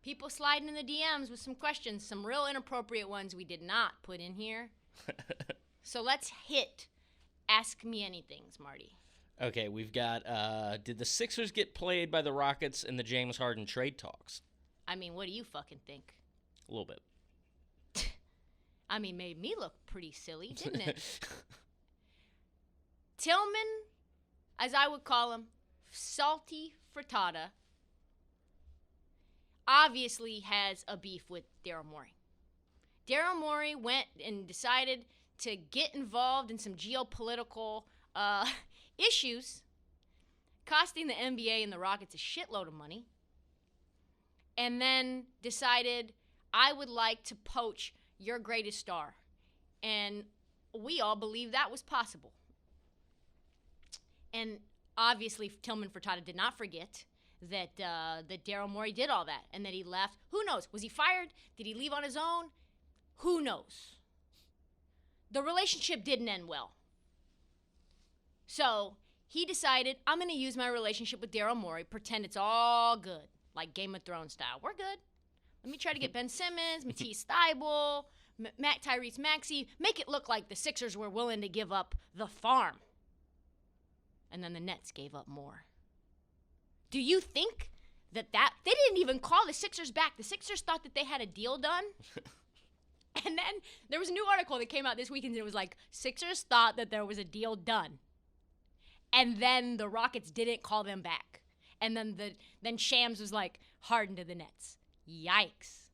People sliding in the DMs with some questions, some real inappropriate ones we did not put in here. So let's hit Ask Me Anythings, Marty. Okay, we've got, did the Sixers get played by the Rockets in the James Harden trade talks? I mean, what do you fucking think? A little bit. I mean, made me look pretty silly, didn't it? Tillman, as I would call him, Salty Frittata, obviously has a beef with Daryl Morey. Daryl Morey went and decided to get involved in some geopolitical issues, costing the NBA and the Rockets a shitload of money, and then decided, I would like to poach your greatest star. And we all believe that was possible. And obviously, Tillman Fertitta did not forget that Daryl Morey did all that and that he left. Who knows? Was he fired? Did he leave on his own? Who knows? The relationship didn't end well. So he decided, I'm going to use my relationship with Daryl Morey, pretend it's all good, like Game of Thrones style. We're good. Let me try to get Ben Simmons, Matisse Thybulle, Tyrese Maxey, make it look like the Sixers were willing to give up the farm. And then the Nets gave up more. Do you think that they didn't even call the Sixers back? The Sixers thought that they had a deal done. And then there was a new article that came out this weekend, and it was like, Sixers thought that there was a deal done. And then the Rockets didn't call them back. And then Shams was like, Harden to the Nets. Yikes.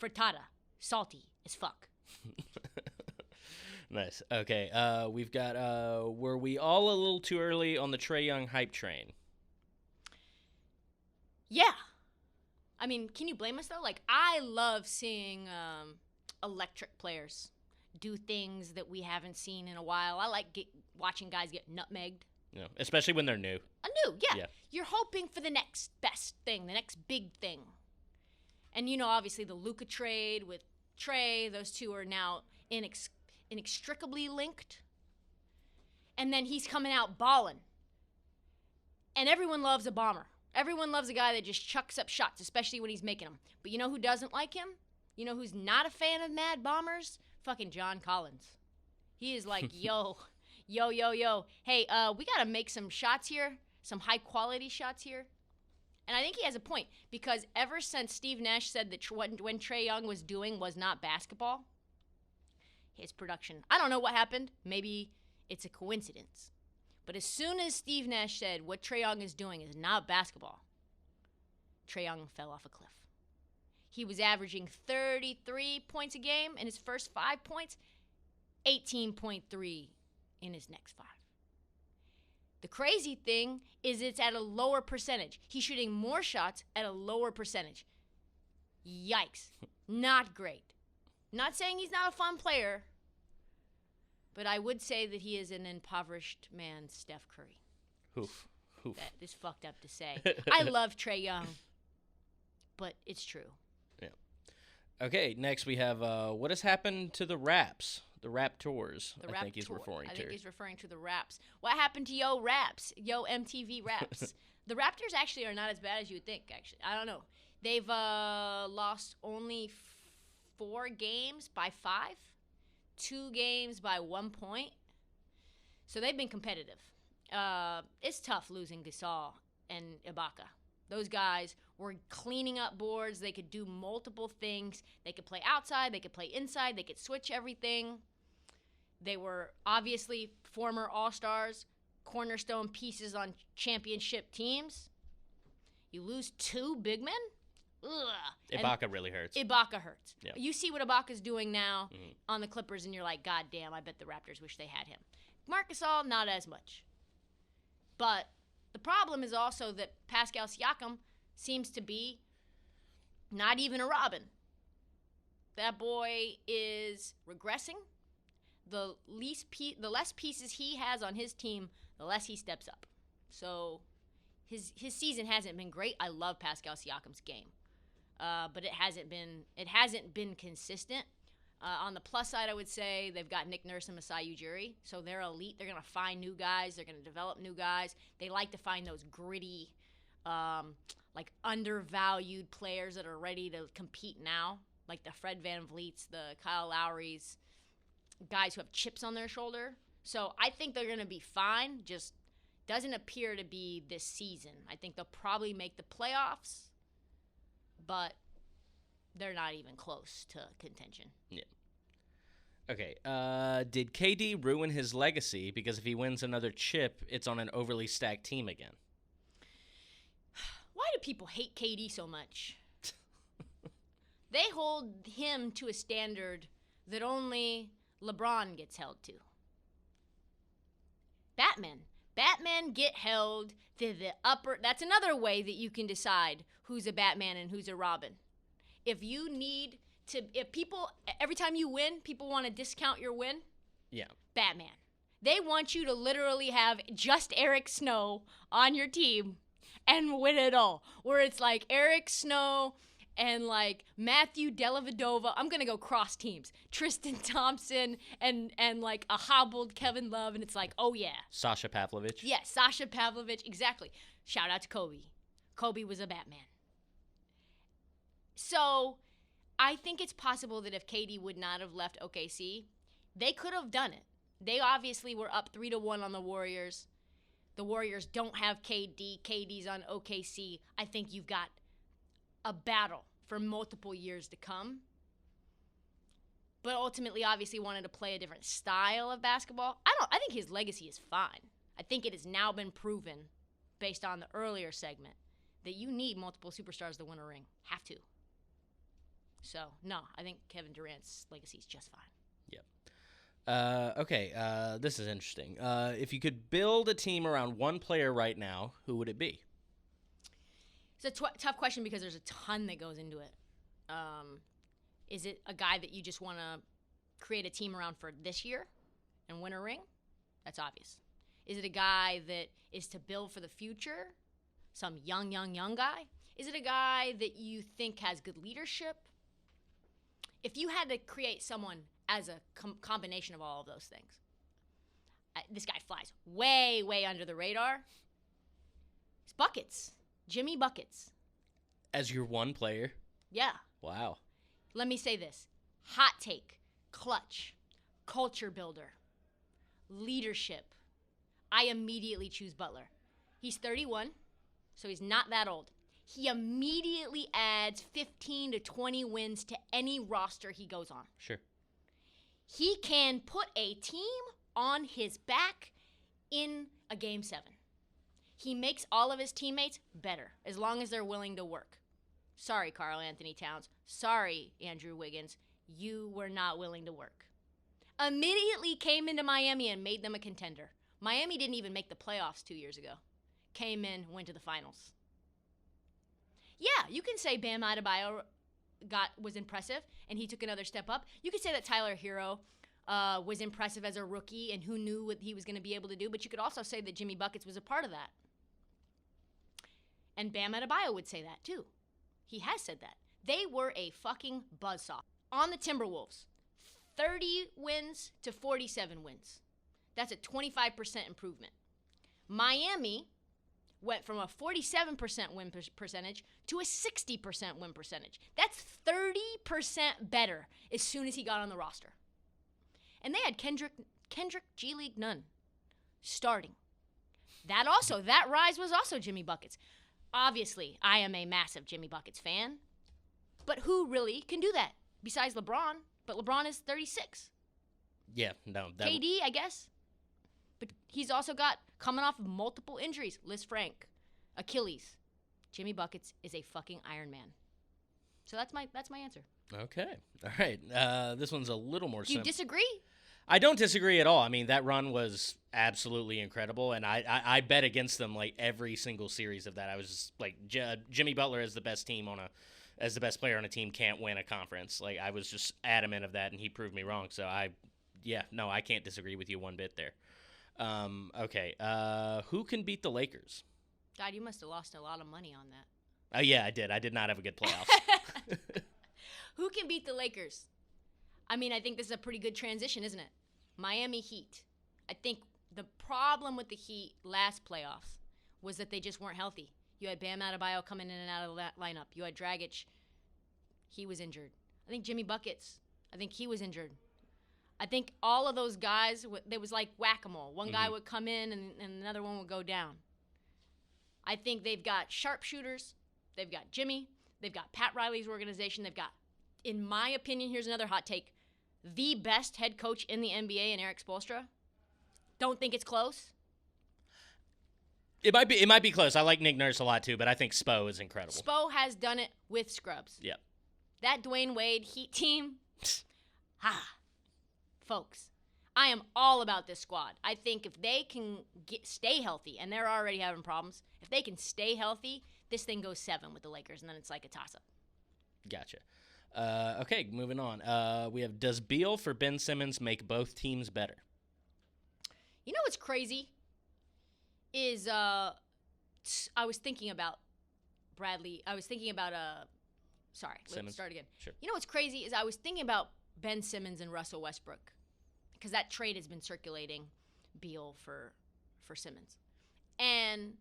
Frittata. Salty as fuck. Nice. Okay, we've got, were we all a little too early on the Trae Young hype train? Yeah. I mean, can you blame us, though? Like, I love seeing electric players do things that we haven't seen in a while. I like watching guys get nutmegged. Yeah, especially when they're new. Yeah. You're hoping for the next best thing, the next big thing. And, obviously the Luka trade with Trae, those two are now inextricably linked. And then he's coming out balling. And everyone loves a bomber. Everyone loves a guy that just chucks up shots, especially when he's making them. But you know who doesn't like him? You know who's not a fan of mad bombers? Fucking John Collins. He is like, yo. Hey, we got to make some shots here, some high-quality shots here. And I think he has a point, because ever since Steve Nash said that when Trae Young was doing was not basketball, his production, I don't know what happened. Maybe it's a coincidence. But as soon as Steve Nash said what Trae Young is doing is not basketball, Trae Young fell off a cliff. He was averaging 33 points a game in his first 5 points, 18.3 in his next 5. The crazy thing is it's at a lower percentage. He's shooting more shots at a lower percentage. Yikes. Not great. Not saying he's not a fun player, but I would say that he is an impoverished man's Steph Curry. Oof. That is fucked up to say. I love Trae Young, but it's true. Yeah. Okay, next we have what has happened to the Raps? The Raptors, I think he's referring to. I think he's referring to the Raps. What happened to Yo Raps? Yo MTV Raps. The Raptors actually are not as bad as you would think, actually. I don't know. They've lost only 4 games by 5, 2 games by 1 point. So they've been competitive. It's tough losing Gasol and Ibaka. Those guys were cleaning up boards. They could do multiple things. They could play outside. They could play inside. They could switch everything. They were obviously former All-Stars, cornerstone pieces on championship teams. You lose 2 big men? Ugh. Ibaka really hurts. Ibaka hurts. Yeah. You see what Ibaka's doing now on the Clippers, and you're like, God damn, I bet the Raptors wish they had him. Marc Gasol, not as much. But the problem is also that Pascal Siakam seems to be not even a Robin. That boy is regressing. The less pieces he has on his team, the less he steps up. So his season hasn't been great. I love Pascal Siakam's game, but it hasn't been consistent. On the plus side, I would say they've got Nick Nurse and Masai Ujiri, so they're elite. They're going to find new guys. They're going to develop new guys. They like to find those gritty, like undervalued players that are ready to compete now, like the Fred VanVleets, the Kyle Lowrys, guys who have chips on their shoulder. So I think they're going to be fine. Just doesn't appear to be this season. I think they'll probably make the playoffs, but they're not even close to contention. Yeah. Okay. Did KD ruin his legacy? Because if he wins another chip, it's on an overly stacked team again. Why do people hate KD so much? They hold him to a standard that only LeBron gets held to. Batman get held to the upper. That's another way that you can decide who's a Batman and who's a Robin. If you need to, if people, every time you win, people want to discount your win. Yeah. Batman. They want you to literally have just Eric Snow on your team and win it all. Where it's like Eric Snow and like Matthew Dellavedova. I'm going to go cross teams. Tristan Thompson and like a hobbled Kevin Love. And it's like, oh yeah. Sasha Pavlovich. Yeah, Sasha Pavlovich. Exactly. Shout out to Kobe. Kobe was a Batman. So I think it's possible that if KD would not have left OKC, they could have done it. They obviously were up 3-1 on the Warriors. The Warriors don't have KD. KD's on OKC. I think you've got a battle for multiple years to come. But ultimately, obviously, wanted to play a different style of basketball. I think his legacy is fine. I think it has now been proven, based on the earlier segment, that you need multiple superstars to win a ring. Have to. So, no, I think Kevin Durant's legacy is just fine. Yep. Okay, this is interesting. If you could build a team around one player right now, who would it be? It's a tough question because there's a ton that goes into it. Is it a guy that you just want to create a team around for this year and win a ring? That's obvious. Is it a guy that is to build for the future? Some young guy? Is it a guy that you think has good leadership? If you had to create someone as a combination of all of those things, this guy flies way under the radar. It's Buckets. Jimmy Buckets. As your one player? Yeah. Wow. Let me say this. Hot take. Clutch. Culture builder. Leadership. I immediately choose Butler. He's 31, so he's not that old. He immediately adds 15 to 20 wins to any roster he goes on. Sure. He can put a team on his back in a Game 7. He makes all of his teammates better as long as they're willing to work. Sorry, Karl Anthony Towns. Sorry, Andrew Wiggins. You were not willing to work. Immediately came into Miami and made them a contender. Miami didn't even make the playoffs 2 years ago. Came in, went to the finals. Yeah, you can say Bam Adebayo was impressive and he took another step up. You could say that Tyler Hero was impressive as a rookie and who knew what he was going to be able to do. But you could also say that Jimmy Buckets was a part of that. And Bam Adebayo would say that too. He has said that. They were a fucking buzzsaw. On the Timberwolves, 30 wins to 47 wins. That's a 25% improvement. Miami went from a 47% win percentage to a 60% win percentage. That's 30% better as soon as he got on the roster. And they had Kendrick G League Nunn starting. That rise was also Jimmy Buckets. Obviously, I am a massive Jimmy Buckets fan. But who really can do that besides LeBron? But LeBron is 36. Yeah, no. KD, I guess. But he's also got, coming off of multiple injuries, Liz Frank, Achilles. Jimmy Buckets is a fucking Iron Man. So that's my answer. Okay. All right. This one's a little more simple. Do you disagree? I don't disagree at all. I mean, that run was absolutely incredible, and I bet against them like every single series of that. I was just like, Jimmy Butler as the best player on a team can't win a conference. Like, I was just adamant of that, and he proved me wrong. So I can't disagree with you one bit there. Okay. Who can beat the Lakers? God, you must have lost a lot of money on that. Oh yeah, I did. I did not have a good playoffs. Who can beat the Lakers? I mean, I think this is a pretty good transition, isn't it? Miami Heat. I think the problem with the Heat last playoffs was that they just weren't healthy. You had Bam Adebayo coming in and out of the lineup. You had Dragic. He was injured. I think Jimmy Buckets. I think he was injured. I think all of those guys, there was like whack-a-mole. One guy would come in and another one would go down. I think they've got sharpshooters. They've got Jimmy. They've got Pat Riley's organization. They've got, in my opinion, here's another hot take, the best head coach in the NBA in Eric Spoelstra. Don't think it's close. It might be close. I like Nick Nurse a lot too, but I think Spo is incredible. Spo has done it with scrubs. Yep. That Dwayne Wade Heat team, folks, I am all about this squad. I think if they can stay healthy, and they're already having problems, if they can stay healthy, this thing goes 7 with the Lakers, and then it's like a toss-up. Gotcha. Okay, moving on. We have, does Beal for Ben Simmons make both teams better? You know what's crazy is I was thinking about Bradley. I was thinking about let's start again. Sure. You know what's crazy is I was thinking about Ben Simmons and Russell Westbrook because that trade has been circulating, Beal for Simmons. And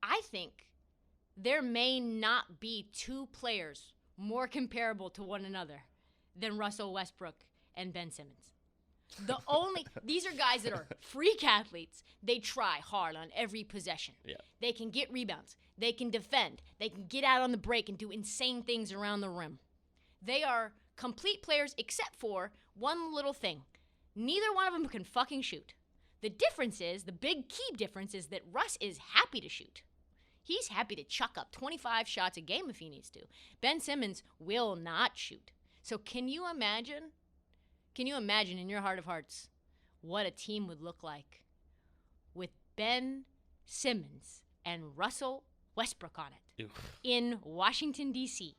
I think there may not be two players more comparable to one another than Russell Westbrook and Ben Simmons. These are guys that are freak athletes. They try hard on every possession. Yeah. They can get rebounds. They can defend. They can get out on the break and do insane things around the rim. They are complete players except for one little thing. Neither one of them can fucking shoot. The big key difference is that Russ is happy to shoot. He's happy to chuck up 25 shots a game if he needs to. Ben Simmons will not shoot. So can you imagine in your heart of hearts what a team would look like with Ben Simmons and Russell Westbrook on it in Washington, D.C.?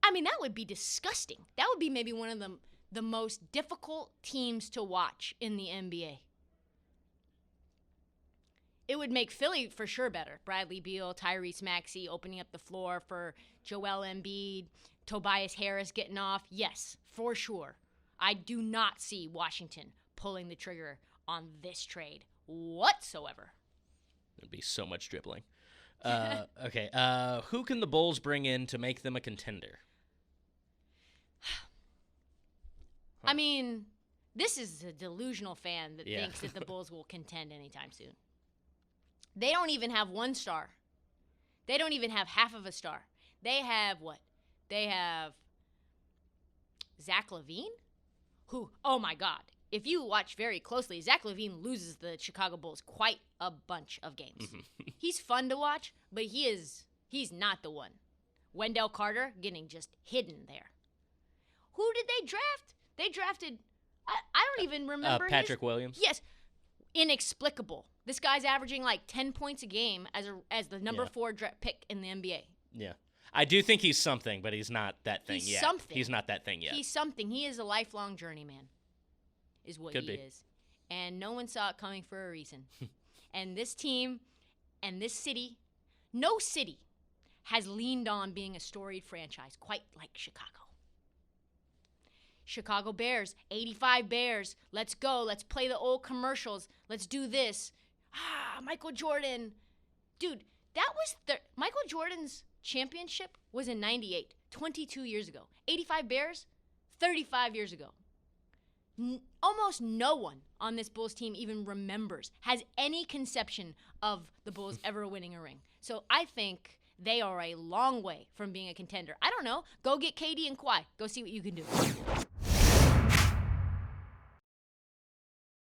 I mean, that would be disgusting. That would be maybe one of the most difficult teams to watch in the NBA. It would make Philly for sure better. Bradley Beal, Tyrese Maxey opening up the floor for Joel Embiid, Tobias Harris getting off. Yes, for sure. I do not see Washington pulling the trigger on this trade whatsoever. There'd be so much dribbling. Okay. Who can the Bulls bring in to make them a contender? I mean, this is a delusional fan that thinks that the Bulls will contend anytime soon. They don't even have one star. They don't even have half of a star. They have what? They have Zach LaVine, who, oh my God, if you watch very closely, Zach LaVine loses the Chicago Bulls quite a bunch of games. He's fun to watch, but he's not the one. Wendell Carter getting just hidden there. Who did they draft? They drafted, I don't even remember. Patrick Williams. Yes. Inexplicable. This guy's averaging like 10 points a game as the number 4 pick in the NBA. Yeah. I do think he's something, but he's not that thing yet. Something. He's not that thing yet. He's something. He is a lifelong journeyman, is what he is. And no one saw it coming for a reason. And this team and this city, no city has leaned on being a storied franchise quite like Chicago. Chicago Bears, 85 Bears. Let's go. Let's play the old commercials. Let's do this. Michael Jordan. Dude, that was Michael Jordan's championship was in 98, 22 years ago. 85 Bears, 35 years ago. Almost no one on this Bulls team even remembers, has any conception of the Bulls ever winning a ring. So I think they are a long way from being a contender. I don't know. Go get KD and Kawhi. Go see what you can do.